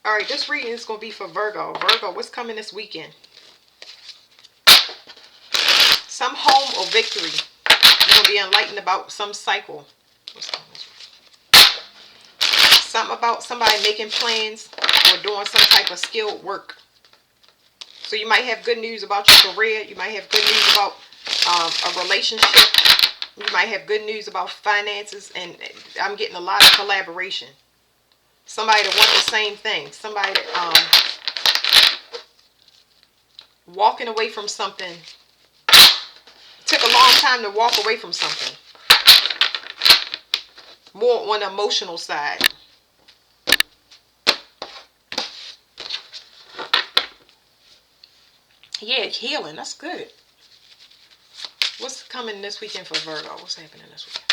All right, this reading is going to be for Virgo. Virgo, what's coming this weekend? Some home or victory. You're going to be enlightened about some cycle. What's coming this weekend? Something about somebody making plans or doing some type of skilled work. So you might have good news about your career. You might have good news about a relationship. You might have good news about finances. And I'm getting a lot of collaboration. Somebody that wants the same thing. Somebody that walking away from something. Took a long time to walk away from something. More on the emotional side. Yeah, healing. That's good. What's coming this weekend for Virgo? What's happening this weekend?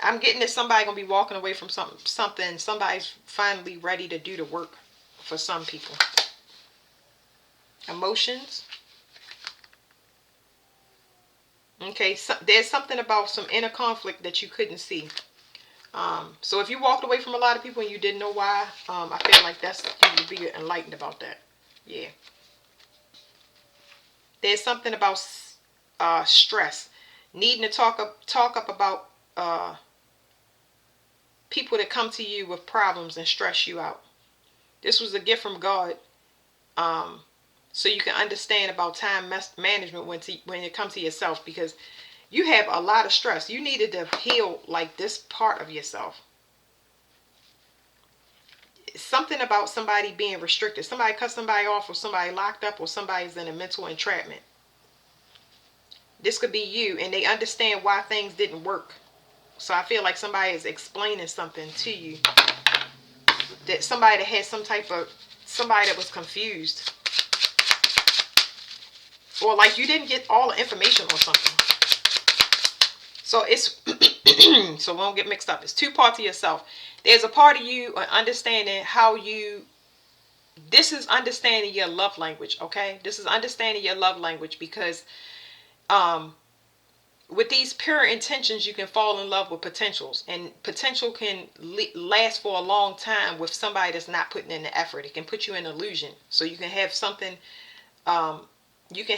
I'm getting that somebody gonna be walking away from something. Somebody's finally ready to do the work for some people. Emotions. Okay, so there's something about some inner conflict that you couldn't see. So if you walked away from a lot of people and you didn't know why, I feel like you would be enlightened about that. Yeah. There's something about stress, needing to talk up about people that come to you with problems and stress you out. This was a gift from God, so you can understand about time management when it comes to yourself, because you have a lot of stress. You needed to heal like this part of yourself. Something about somebody being restricted. Somebody cut somebody off, or somebody locked up, or somebody's in a mental entrapment. This could be you, and they understand why things didn't work. So I feel like somebody is explaining something to you. That somebody that had somebody that was confused. Or like you didn't get all the information on something. So it's, so we don't get mixed up. It's two parts of yourself. There's a part of you understanding this is understanding your love language, okay? This is understanding your love language, because with these pure intentions, you can fall in love with potentials. And potential can last for a long time with somebody that's not putting in the effort. It can put you in illusion. So you can have something, you can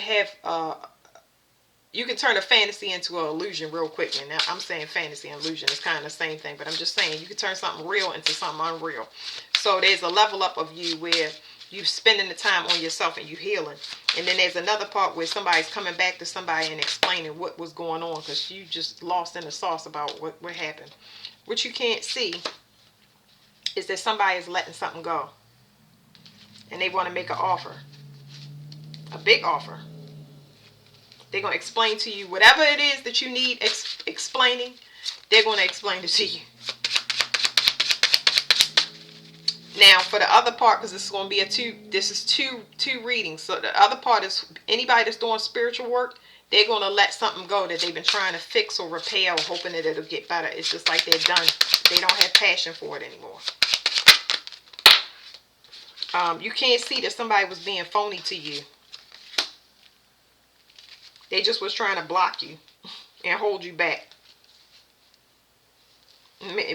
turn a fantasy into an illusion real quick. And now I'm saying fantasy and illusion is kind of the same thing, but I'm just saying you can turn something real into something unreal. So there's a level up of you where you're spending the time on yourself and you healing. And then there's another part where somebody's coming back to somebody and explaining what was going on, because you just lost in the sauce about what happened. What you can't see is that somebody is letting something go. And they want to make an offer. A big offer. They're going to explain to you whatever it is that you need explaining. They're going to explain it to you. Now, for the other part, because this is going to be two readings. So the other part is anybody that's doing spiritual work, they're going to let something go that they've been trying to fix or repair, or hoping that it'll get better. It's just like they're done. They don't have passion for it anymore. You can't see that somebody was being phony to you. They just was trying to block you and hold you back.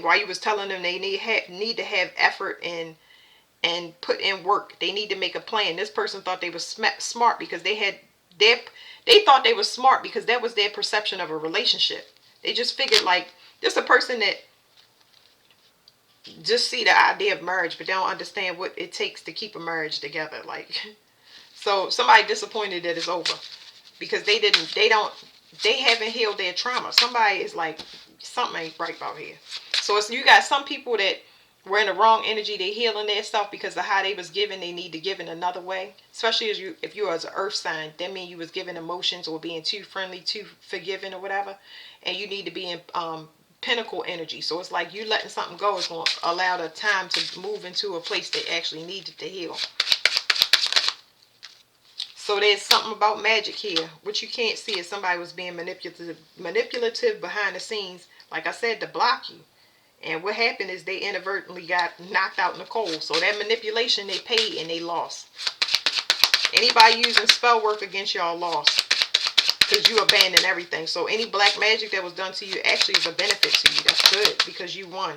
While you was telling them they need to have effort and put in work. They need to make a plan. This person thought they were smart because they thought they were smart because that was their perception of a relationship. They just figured like this a person that just see the idea of marriage, but they don't understand what it takes to keep a marriage together. Like, so somebody disappointed that it's over because they haven't healed their trauma. Somebody is like, something ain't right about here. So it's, you got some people that were in the wrong energy. They healing their stuff because of how they was given. They need to give in another way. Especially if you as an earth sign, that means you was giving emotions or being too friendly, too forgiving or whatever. And you need to be in pinnacle energy. So it's like you letting something go is going to allow the time to move into a place that actually needed to heal. So there's something about magic here. What you can't see is somebody was being manipulative behind the scenes, like I said, to block you. And what happened is they inadvertently got knocked out in the cold. So that manipulation, they paid and they lost. Anybody using spell work against y'all lost. Because you abandoned everything. So any black magic that was done to you actually is a benefit to you. That's good because you won.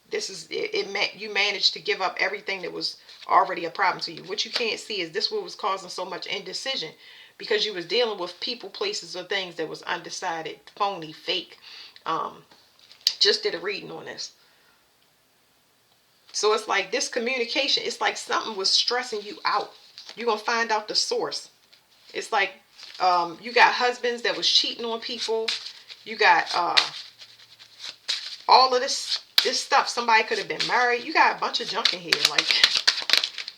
This is you managed to give up everything that was already a problem to you. What you can't see is this what was causing so much indecision, because you was dealing with people, places, or things that was undecided, phony, fake. Just did a reading on this. So it's like this communication, it's like something was stressing you out. You're going to find out the source. It's like you got husbands that was cheating on people. You got all of this stuff. Somebody could have been married. You got a bunch of junk in here. Like,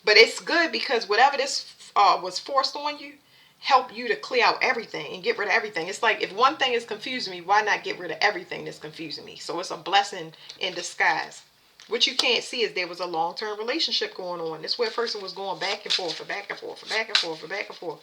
but it's good because whatever this was forced on you, help you to clear out everything and get rid of everything. It's like if one thing is confusing me, why not get rid of everything that's confusing me? So it's a blessing in disguise. What you can't see is there was a long-term relationship going on. This where a person was going back and forth, back and forth, back and forth, back and forth.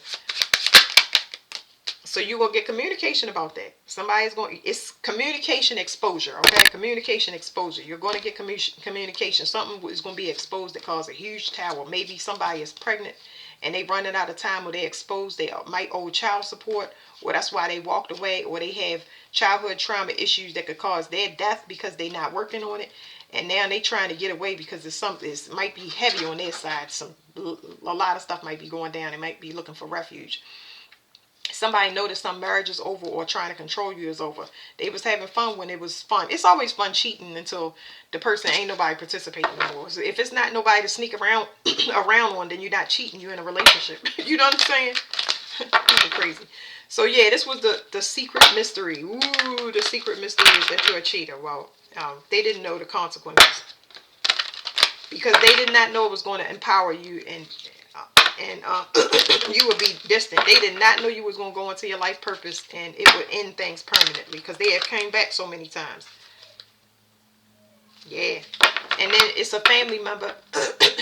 So you will get communication about that. Somebody's going, it's communication exposure, okay? Communication exposure. You're going to get communication. Something is going to be exposed that causes a huge tower. Maybe somebody is pregnant and they running out of time, or they're exposed. They might owe child support, or that's why they walked away, or they have childhood trauma issues that could cause their death because they're not working on it. And now they trying to get away because it's something. It might be heavy on their side. A lot of stuff might be going down. They might be looking for refuge. Somebody noticed some marriage is over, or trying to control you is over. They was having fun when it was fun. It's always fun cheating until the person ain't nobody participating anymore. So if it's not nobody to sneak around on, then you're not cheating. You're in a relationship. You know what I'm saying? People crazy. So yeah, this was the secret mystery. Ooh, the secret mystery is that you're a cheater. Well, they didn't know the consequences because they did not know it was going to empower you and you would be distant. They did not know you was going to go into your life purpose and it would end things permanently because they have came back so many times. Yeah. And then it's a family member.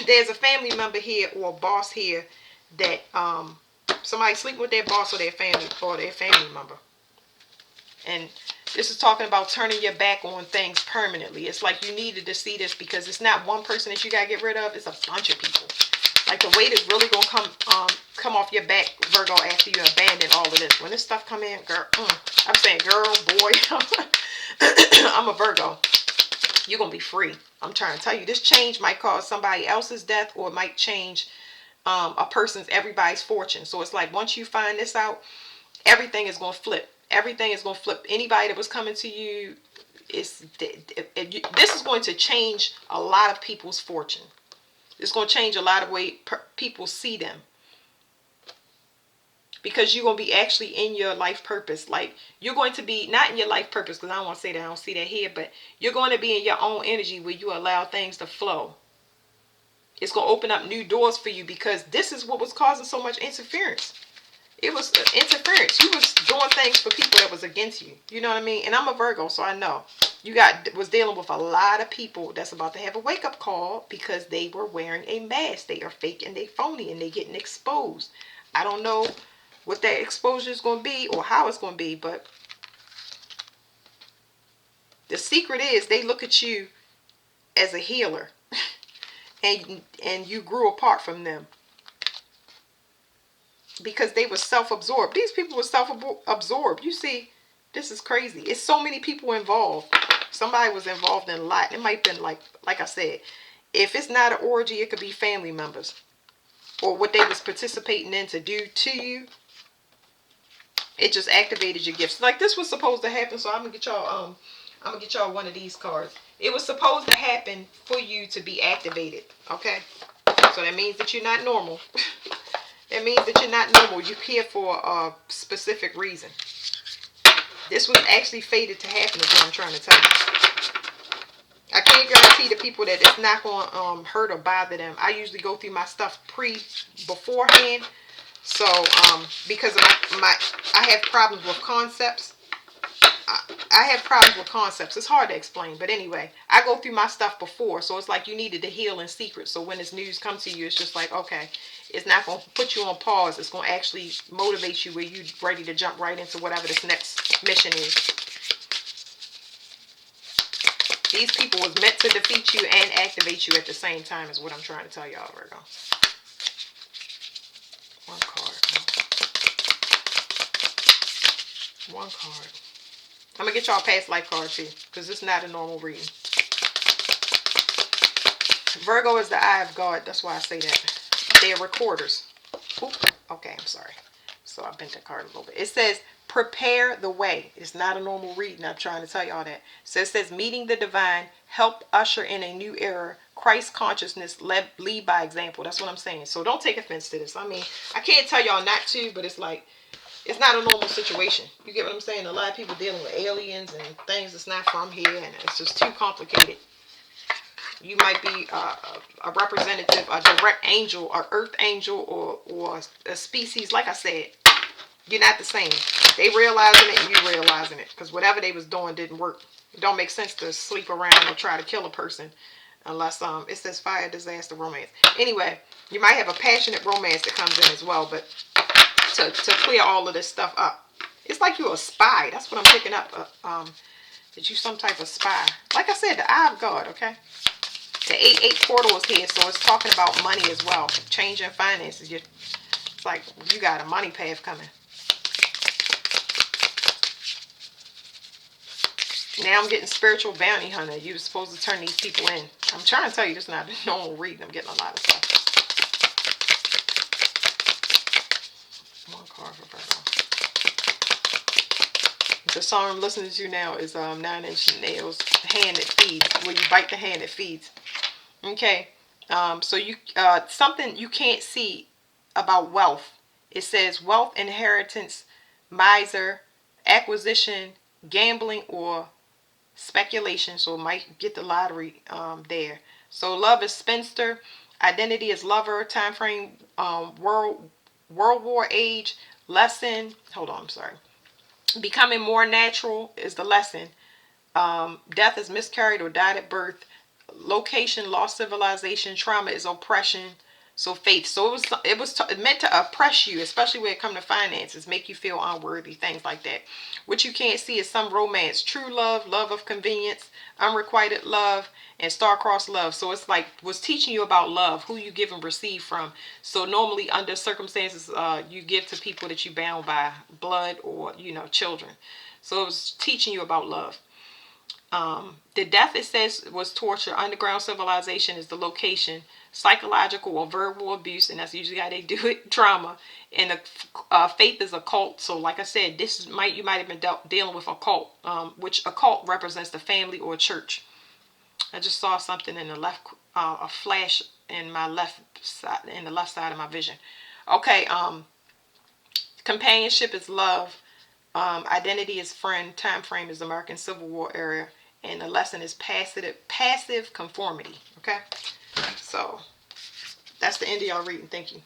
There's a family member here or a boss here that somebody sleeping with their boss or their family member. And this is talking about turning your back on things permanently. It's like you needed to see this because it's not one person that you got to get rid of. It's a bunch of people. Like the weight is really going to come off your back, Virgo, after you abandon all of this. When this stuff come in, girl, I'm saying girl, boy, I'm a Virgo. You're going to be free. I'm trying to tell you, this change might cause somebody else's death, or it might change everybody's fortune. So it's like once you find this out, everything is going to flip. Everything is going to flip. Anybody that was coming to you, this is going to change a lot of people's fortune. It's going to change a lot of way people see them. Because you're going to be actually in your life purpose. Like, you're going to be, not in your life purpose, because I don't want to say that, I don't see that here, but you're going to be in your own energy where you allow things to flow. It's going to open up new doors for you because this is what was causing so much interference. It was interference. You was doing things for people that was against you. You know what I mean? And I'm a Virgo, so I know. You was dealing with a lot of people that's about to have a wake-up call because they were wearing a mask. They are fake and they phony and they getting exposed. I don't know what that exposure is going to be or how it's going to be, but the secret is they look at you as a healer and you grew apart from them. Because they were self-absorbed. These people were self-absorbed. You see, this is crazy. It's so many people involved. Somebody was involved in a lot. It might have been like I said, if it's not an orgy, it could be family members. Or what they was participating in to do to you. It just activated your gifts. Like this was supposed to happen, so I'm gonna get y'all one of these cards. It was supposed to happen for you to be activated. Okay? So that means that you're not normal. It means that you're not normal. You're here for a specific reason. This was actually fated to happen is what I'm trying to tell you. I can't guarantee the people that it's not going to hurt or bother them. I usually go through my stuff beforehand. So, because of I have problems with concepts. I have problems with concepts. It's hard to explain. But anyway, I go through my stuff before. So it's like you needed to heal in secret. So when this news comes to you, it's just like, okay, it's not going to put you on pause. It's going to actually motivate you where you're ready to jump right into whatever this next mission is. These people was meant to defeat you and activate you at the same time is what I'm trying to tell y'all, Virgo. One card. One card. I'm going to get y'all a past life card too, because it's not a normal reading. Virgo is the eye of God. That's why I say that. They're recorders. Oop. Okay, I'm sorry. So I bent the card a little bit. It says, prepare the way. It's not a normal reading. I'm trying to tell y'all that. So it says, meeting the divine, help usher in a new era. Christ consciousness, lead by example. That's what I'm saying. So don't take offense to this. I mean, I can't tell y'all not to, but it's like, it's not a normal situation. You get what I'm saying? A lot of people dealing with aliens and things that's not from here, and it's just too complicated. You might be a representative, a direct angel, or earth angel, or a species. Like I said, you're not the same. They realizing it and you realizing it. Because whatever they was doing didn't work. It don't make sense to sleep around or try to kill a person. Unless it says fire, disaster, romance. Anyway, you might have a passionate romance that comes in as well. But to clear all of this stuff up. It's like you're a spy. That's what I'm picking up. That you some type of spy. Like I said, the eye of God, okay? The 8-8 portal is here, so it's talking about money as well. Changing finances. It's like you got a money path coming. Now I'm getting spiritual bounty hunter. You were supposed to turn these people in. I'm trying to tell you, this is not a normal reading. I'm getting a lot of stuff. One card for Virgo. The song I'm listening to now is 9 Inch Nails, Hand That Feeds, where you bite the hand that feeds. Okay, so you something you can't see about wealth. It says wealth, inheritance, miser, acquisition, gambling, or speculation. So might get the lottery there. So love is spinster, identity is lover, time frame world war age, lesson. Hold on, I'm sorry. Becoming more natural is the lesson. Death is miscarried or died at birth. Location, lost civilization. Trauma is oppression. So faith. So it was meant to oppress you, especially when it comes to finances, make you feel unworthy, things like that. What you can't see is some romance, true love, love of convenience, unrequited love, and star-crossed love. So it's like was teaching you about love, who you give and receive from. So normally under circumstances, you give to people that you bound by blood or children. So it was teaching you about love. The death, it says, was torture. Underground civilization is the location. Psychological or verbal abuse, and that's usually how they do it. Trauma. And faith is a cult. So like I said, you might have been dealing with a cult, which a cult represents the family or church. I just saw something in the left, a flash in my left side, in the left side of my vision. Okay. Companionship is love. Identity is friend. Time frame is American Civil War era. And the lesson is passive conformity. Okay? So, that's the end of y'all reading. Thank you.